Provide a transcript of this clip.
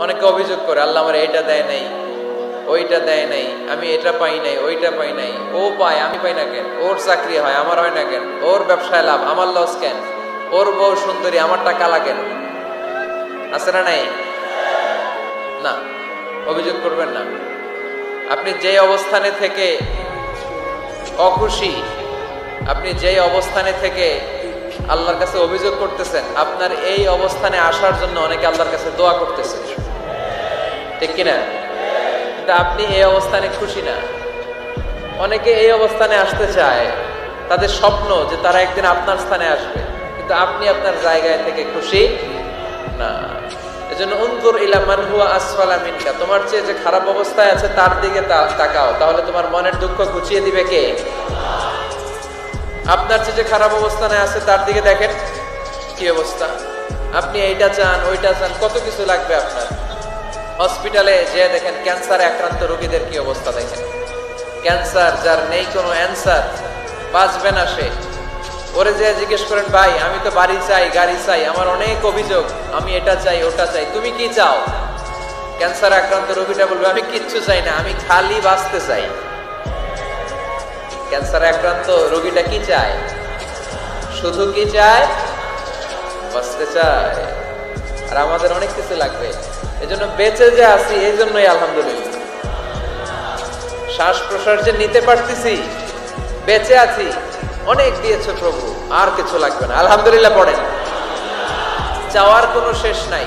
অনেকে অভিযোগ করে আল্লাহ আমার এইটা দেয় নাই, ওইটা দেয় নাই, আমি এটা পাই নাই, ওইটা পাই নাই। ও পায়, আমি পাই না কেন? ওর চাকরি হয়, আমার হয় না কেন? ওর ব্যবসায় লাভ, আমার লস কেন? ওর বউ সুন্দরী, আমার টাকা লাগেন? আছে না নাই? না, অভিযোগ করবেন না। আপনি যে অবস্থানে থেকে অখুশি, আপনি যে অবস্থানে থেকে আল্লাহর কাছে অভিযোগ করতেছেন, আপনার এই অবস্থানে আসার জন্য অনেকে আল্লাহর কাছে দোয়া করতেছে, ঠিক কিনা? কিন্তু আপনি এই অবস্থানে খুশি না। অনেকে এই অবস্থানে আসতে চায়, তাদের স্বপ্ন যে তারা একদিন আপনার স্থানে আসবে, কিন্তু আপনি আপনার জায়গায় থেকে খুশি না। এজন্য উনজুর ইলা মান হুয়া আসফালা মিনকা, তোমার চেয়ে যে খারাপ অবস্থায় আছে তার দিকে তাকাও, তাহলে তোমার মনের দুঃখ ঘুচিয়ে দিবে কে? আপনার চেয়ে যে খারাপ অবস্থানে আছে তার দিকে দেখেন কি অবস্থা। আপনি এইটা চান, ওইটা চান, কত কিছু লাগবে আপনার। হসপিটালে যে দেখেন ক্যান্সারে আক্রান্ত রোগীদের কি অবস্থা দেখেন। ক্যান্সার যার নেই কোনো অ্যান্সার, বাঁচবে না সে। ওরে যে জিজ্ঞেস করেন, ভাই আমি তো বাড়ি চাই, গাড়ি চাই, আমার অনেক অভিযোগ, আমি এটা চাই, ওটা চাই, তুমি কি চাও? ক্যান্সার আক্রান্ত রোগীটা বলবে, আমি কিচ্ছু চাই না, আমি খালি বাঁচতে চাই। ক্যান্সার আক্রান্ত রোগীটা কি চায়? শুধু কি চায়? বাঁচতে চায়। আর আমাদের অনেক কিছু লাগবে। এজন্য বেঁচে যে আছি, এই জন্যই আলহামদুলিল্লাহ। শ্বাস প্রশ্বাস যে নিতে পারতেছি, বেঁচে আছি, অনেক দিয়েছে প্রভু, আর কিছু লাগবে না, আলহামদুলিল্লাহ পড়েন। চাওয়ার কোনো শেষ নাই।